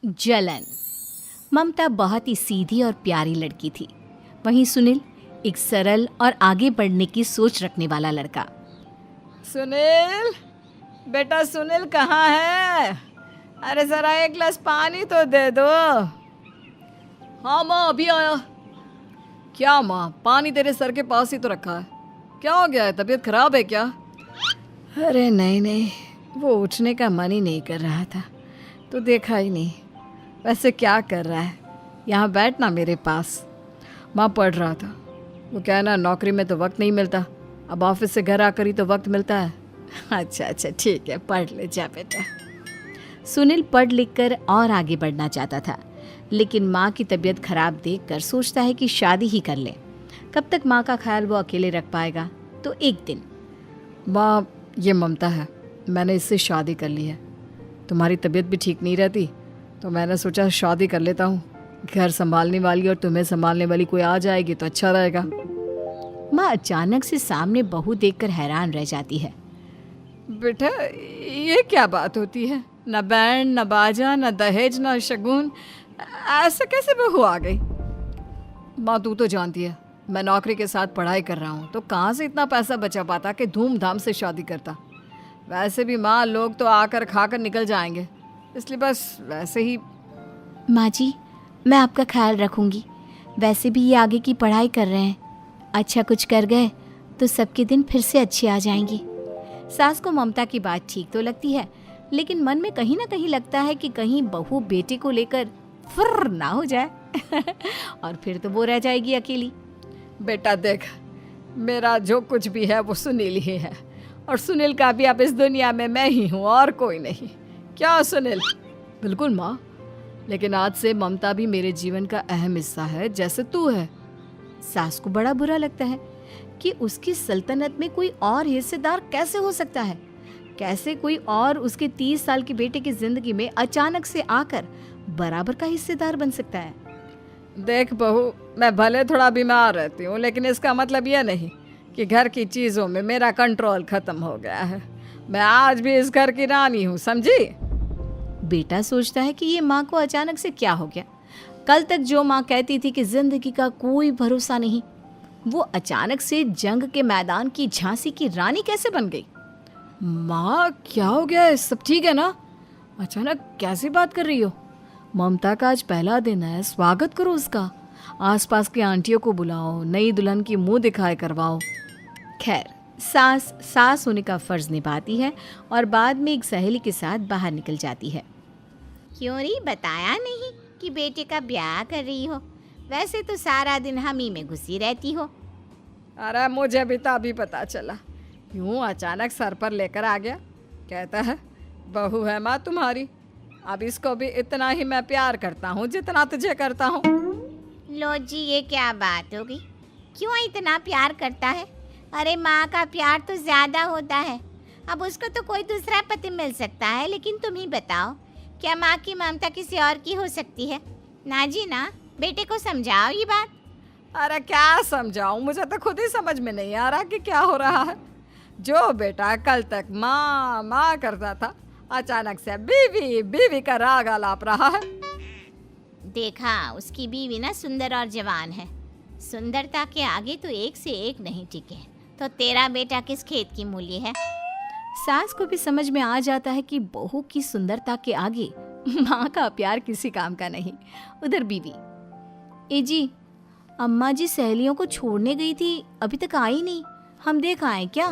जलन। ममता बहुत ही सीधी और प्यारी लड़की थी, वहीं सुनील एक सरल और आगे बढ़ने की सोच रखने वाला लड़का। सुनील, बेटा सुनील कहाँ है? अरे ज़रा एक गिलास पानी तो दे दो। हाँ माँ, अभी आया। क्या माँ, पानी तेरे सर के पास ही तो रखा है, क्या हो गया है? तबीयत खराब है क्या? अरे नहीं नहीं, वो उठने का मन ही नहीं कर रहा था तो देखा ही नहीं। वैसे क्या कर रहा है? यहाँ बैठना मेरे पास। माँ पढ़ रहा था। वो कहना नौकरी में तो वक्त नहीं मिलता, अब ऑफिस से घर आकर ही तो वक्त मिलता है। अच्छा अच्छा ठीक है, पढ़ ले जा बेटा। सुनील पढ़ लिख कर और आगे बढ़ना चाहता था, लेकिन माँ की तबीयत खराब देखकर सोचता है कि शादी ही कर ले। कब तक माँ का ख्याल वो अकेले रख पाएगा? तो एक दिन, माँ ये ममता है, मैंने इससे शादी कर ली है। तुम्हारी तबीयत भी ठीक नहीं रहती तो मैंने सोचा शादी कर लेता हूँ। घर संभालने वाली और तुम्हें संभालने वाली कोई आ जाएगी तो अच्छा रहेगा। माँ अचानक से सामने बहू देखकर हैरान रह जाती है। बेटा ये क्या बात होती है? न बैंड, न बाजा, न दहेज, न शगुन, ऐसे कैसे बहू आ गई? माँ तू तो जानती है मैं नौकरी के साथ पढ़ाई कर रहा हूँ, तो कहाँ से इतना पैसा बचा पाता कि धूमधाम से शादी करता। वैसे भी माँ लोग तो आकर खाकर निकल जाएंगे, इसलिए बस वैसे ही। माँ जी, मैं आपका ख्याल रखूंगी। वैसे भी ये आगे की पढ़ाई कर रहे हैं, अच्छा कुछ कर गए तो सबके दिन फिर से अच्छे आ जाएंगी। सास को ममता की बात ठीक तो लगती है, लेकिन मन में कहीं ना कहीं लगता है कि कहीं बहू बेटे को लेकर फुर्र ना हो जाए और फिर तो वो रह जाएगी अकेली। बेटा देख, मेरा जो कुछ भी है वो सुनील ही है, और सुनील का भी अब इस दुनिया में मैं ही हूँ और कोई नहीं। क्या सुनील? बिल्कुल माँ, लेकिन आज से ममता भी मेरे जीवन का अहम हिस्सा है, जैसे तू है। सास को बड़ा बुरा लगता है कि उसकी सल्तनत में कोई और हिस्सेदार कैसे हो सकता है। कैसे कोई और उसके 30 साल के बेटे की जिंदगी में अचानक से आकर बराबर का हिस्सेदार बन सकता है। देख बहू, मैं भले थोड़ा बीमार रहती हूँ, लेकिन इसका मतलब यह नहीं कि घर की चीज़ों में मेरा कंट्रोल खत्म हो गया है। मैं आज भी इस घर की रानी हूँ, समझी? बेटा सोचता है कि ये माँ को अचानक से क्या हो गया। कल तक जो माँ कहती थी कि जिंदगी का कोई भरोसा नहीं, वो अचानक से जंग के मैदान की झांसी की रानी कैसे बन गई? माँ क्या हो गया है? सब ठीक है ना? अचानक कैसी बात कर रही हो? ममता का आज पहला दिन है, स्वागत करो उसका। आसपास की आंटियों को बुलाओ, नई दुल्हन की मुंह दिखाए करवाओ। खैर, सास होने का फर्ज निभाती है और बाद में एक सहेली के साथ बाहर निकल जाती है। क्यों नहीं बताया नहीं कि बेटे का ब्याह कर रही हो? वैसे तो सारा दिन हम ही में घुसी रहती हो। अरे मुझे भी तो अभी पता चला, यूं अचानक सर पर लेकर आ गया। कहता है बहू है माँ तुम्हारी, अब इसको भी इतना ही मैं प्यार करता हूँ जितना तुझे करता हूँ। लो जी, ये क्या बात होगी? क्यों इतना प्यार करता है? अरे माँ का प्यार तो ज़्यादा होता है। अब उसको तो कोई दूसरा पति मिल सकता है, लेकिन तुम ही बताओ, क्या माँ की ममता किसी और की हो सकती है? ना जी ना, बेटे को समझाओ ये बात। अरे क्या समझाऊं, मुझे तो खुद ही समझ में नहीं आ रहा कि क्या हो रहा है। जो बेटा कल तक माँ माँ करता था, अचानक से बीवी बीवी का राग आलाप रहा है। देखा, उसकी बीवी ना सुंदर और जवान है। सुंदरता के आगे तो एक से एक नहीं टिके, तो तेरा बेटा किस खेत की मूली है? सास को भी समझ में आ जाता है कि बहू की सुंदरता के आगे माँ का प्यार किसी काम का नहीं। उधर बीवी, ए जी, अम्मा जी सहेलियों को छोड़ने गई थी, अभी तक आई नहीं, हम देख आए क्या?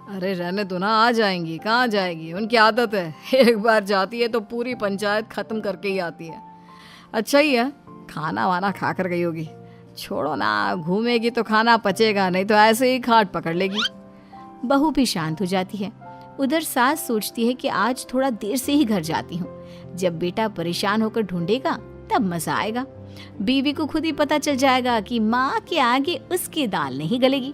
अरे रहने दो ना, आ जाएंगी। कहाँ जाएगी, उनकी आदत है, एक बार जाती है तो पूरी पंचायत खत्म करके ही आती है। अच्छा ही है, खाना वाना खा कर गई होगी। छोड़ो ना, घूमेगी तो खाना पचेगा नहीं तो ऐसे ही खाट पकड़ लेगी। बहू भी शांत हो जाती है। उधर सास सोचती है कि आज थोड़ा देर से ही घर जाती हूँ, जब बेटा परेशान होकर ढूंढेगा तब मजा आएगा। बीवी को खुद ही पता चल जाएगा कि माँ के आगे उसकी दाल नहीं गलेगी।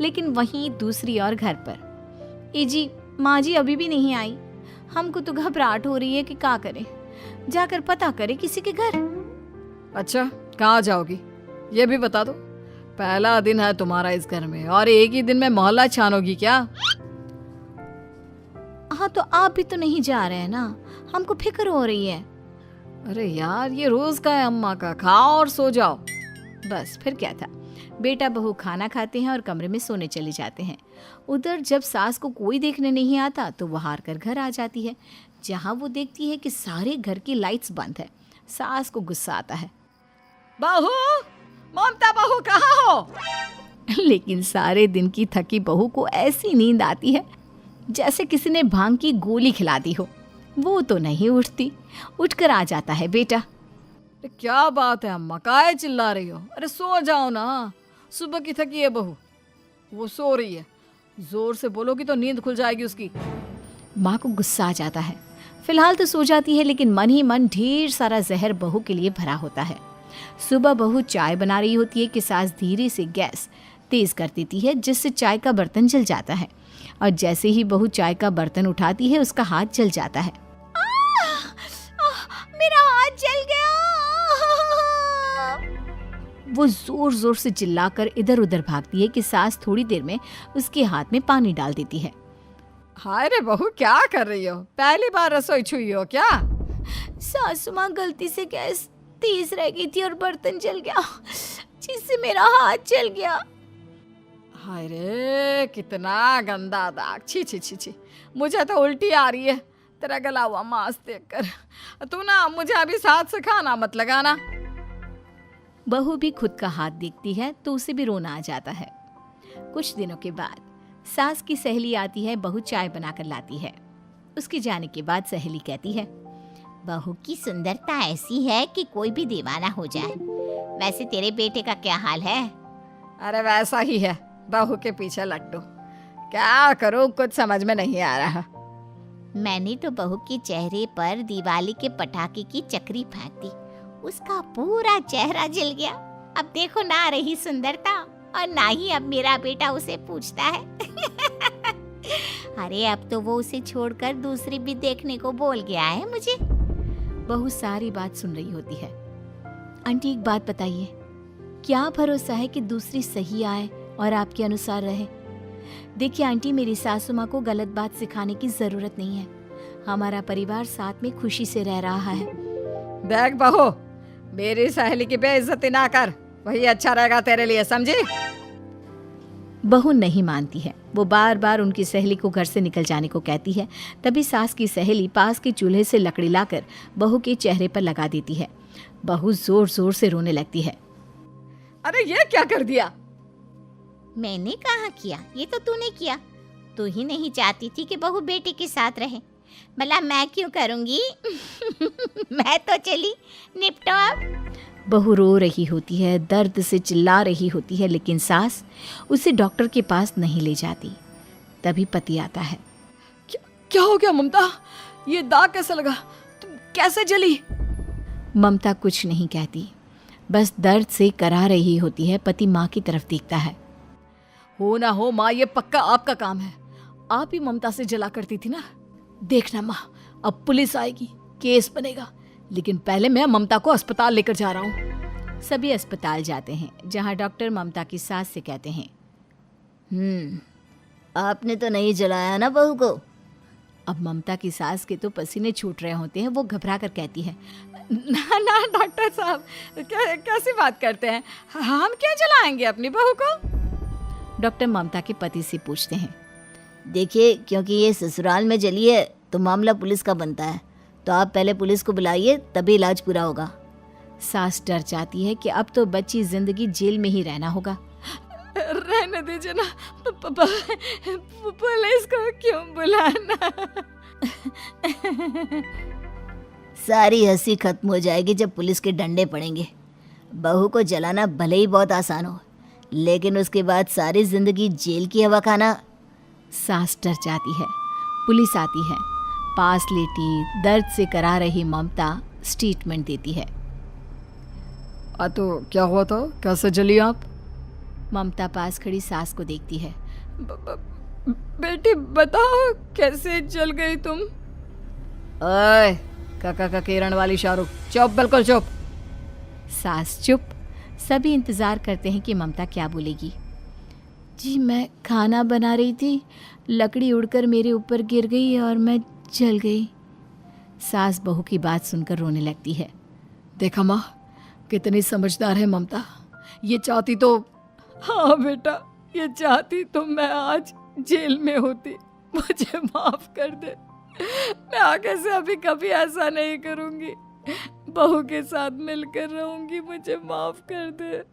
लेकिन वहीं दूसरी ओर घर पर, ए जी, माँ जी अभी भी नहीं आई, हमको तो घबराहट हो रही है कि क्या करें, जाकर पता करें किसी के घर। अच्छा, कहाँ जाओगी ये भी बता दो। पहला दिन है तुम्हारा इस घर में और एक ही दिन में मोहल्ला छानोगी क्या? हाँ, तो आप भी तो नहीं जा रहे हैं ना, हमको फिक्र हो रही है। अरे यार, ये रोज का है अम्मा का, खाओ और सो जाओ। बस फिर क्या था। बेटा बहू खाना खाते हैं और कमरे में सोने चले जाते हैं। उधर जब सास को कोई देखने नहीं आता तो वो हार कर घर आ जाती है, जहाँ वो देखती है कि सारे घर की लाइट्स बंद है। सास को गुस्सा आता है। बहू, ममता बहू कहाँ हो? लेकिन सारे दिन की थकी बहू को ऐसी नींद आती है जैसे किसी ने भांग की गोली खिला दी हो। वो तो नहीं उठती। उठकर आ जाता है बेटा। अरे क्या बात है अम्मा, काहे चिल्ला रही हो? अरे सो जाओ ना, सुबह की थकी है बहू, वो सो रही है। जोर से बोलोगी तो नींद खुल जाएगी उसकी। माँ को गुस्सा आ जाता है। फिलहाल तो सो जाती है, लेकिन मन ही मन ढेर सारा जहर बहू के लिए भरा होता है। सुबह बहू चाय बना रही होती है कि सास धीरे से गैस तेज कर देती है, जिससे चाय का बर्तन जल जाता है। और जैसे ही बहू चाय का बर्तन उठाती है उसका हाथ जल जाता है। मेरा हाथ जल गया। वो जोर जोर से चिल्लाकर इधर उधर भागती है कि सास थोड़ी देर में उसके हाथ में पानी डाल देती है। हाय रे बहू, क्या कर रही हो? पहली बार रसोई छुई हो क्या? सासू माँ गलती से गैस तेज रह गई थी और बर्तन जल गया, जिससे मेरा हाथ जल गया। हाय रे, कितना गंदा दाग। छी छी छी छी, मुझे तो उल्टी आ रही है तेरा गला हुआ मांस देखकर। तू ना मुझे अभी साथ से खाना मत लगाना। बहू भी खुद का हाथ देखती है तो उसे भी रोना आ जाता है। कुछ दिनों के बाद सास की सहेली आती है। बहू चाय बनाकर लाती है। उसके जाने के बाद सहेली कहती है, बहू की सुंदरता ऐसी है कि कोई भी दीवाना हो जाए। वैसे तेरे बेटे का क्या हाल है? अरे वैसा ही है, बहू के पीछे लट्टू। क्या करूं, कुछ समझ में नहीं आ रहा। मैंने तो बहू के चेहरे पर दिवाली के पटाखे की चक्री फेंक दी, उसका पूरा चेहरा जल गया। अब देखो ना रही सुंदरता, और ना ही अब मेरा बेटा उसे पूछता है। अरे अब तो वो उसे छोड़कर दूसरी भी देखने को बोल गया है मुझे। बहू सारी बात सुन रही होती है। आंटी एक बात बताइए, क्या भरोसा है कि दूसरी सही आए और आपके अनुसार रहे? देखिए आंटी, मेरी सासू माँ को गलत बात सिखाने की जरूरत नहीं है। हमारा परिवार साथ में खुशी से रह रहा है। देख बहू, मेरी सहेली की बेइज्जती ना कर, वही अच्छा रहेगा तेरे लिए, समझी? बहू नहीं मानती है। वो बार बार उनकी सहेली को घर से निकल जाने को कहती है। तभी सास की सहेली पास के चूल्हे से लकड़ी लाकर बहू के चेहरे पर लगा देती है। बहू जोर जोर से रोने लगती है। अरे ये क्या कर दिया? मैंने कहाँ किया, ये तो तूने किया। तू ही नहीं चाहती थी कि बहू बेटे के साथ रहे, भला मैं क्यों करूँगी? मैं तो चली, निपटो अब। बहू रो रही होती है, दर्द से चिल्ला रही होती है, लेकिन सास उसे डॉक्टर के पास नहीं ले जाती। तभी पति आता है। क्या हो गया ममता? ये दाग कैसे लगा? तुम कैसे जली? ममता कुछ नहीं कहती, बस दर्द से करा रही होती है। पति माँ की तरफ देखता है। हो ना हो माँ, ये पक्का आपका काम है। आप ही ममता से जला करती थी ना। देखना माँ, अब पुलिस आएगी, केस बनेगा, लेकिन पहले मैं ममता को अस्पताल लेकर जा रहा हूँ। सभी अस्पताल जाते हैं, जहाँ डॉक्टर ममता की सास से कहते हैं, आपने तो नहीं जलाया ना बहू को? अब ममता की सास के तो पसीने छूट रहे होते हैं। वो घबरा कर कहती है, ना ना डॉक्टर साहब, कैसी बात करते हैं? हम क्या जलाएंगे अपनी बहू को? डॉक्टर ममता के पति से पूछते हैं। देखिए, क्योंकि ये ससुराल में जली है तो मामला पुलिस का बनता है, तो आप पहले पुलिस को बुलाइए, तभी इलाज पूरा होगा। सास डर जाती है कि अब तो बच्ची जिंदगी जेल में ही रहना होगा। रहने दीजिए ना, पुलिस को क्यों बुलाना? सारी हंसी खत्म हो जाएगी जब पुलिस के डंडे पड़ेंगे। बहू को जलाना भले ही बहुत आसान हो, लेकिन उसके बाद सारी जिंदगी जेल की हवा खाना। सास डर जाती है। पुलिस आती है। पास लेटी दर्द से करा रही ममता स्टेटमेंट देती है। तो क्या हुआ था? कैसे जली आप? ममता पास खड़ी सास को देखती है। बेटी बताओ, कैसे जल गई तुम? ओए, काका का किरण वाली शाहरुख, चुप, बिल्कुल चुप। सास चुप। सभी इंतजार करते हैं कि ममता क्या बोलेगी। जी मैं खाना बना रही थी, लकड़ी उड़कर मेरे ऊपर गिर गई और मैं जल गई। सास बहू की बात सुनकर रोने लगती है। देखा माँ, कितनी समझदार है ममता। ये चाहती तो, हाँ बेटा, ये चाहती तो मैं आज जेल में होती। मुझे माफ कर दे। मैं आगे से अभी कभी ऐसा नहीं करूंगी। बहू के साथ मिलकर रहूंगी। मुझे माफ कर दे।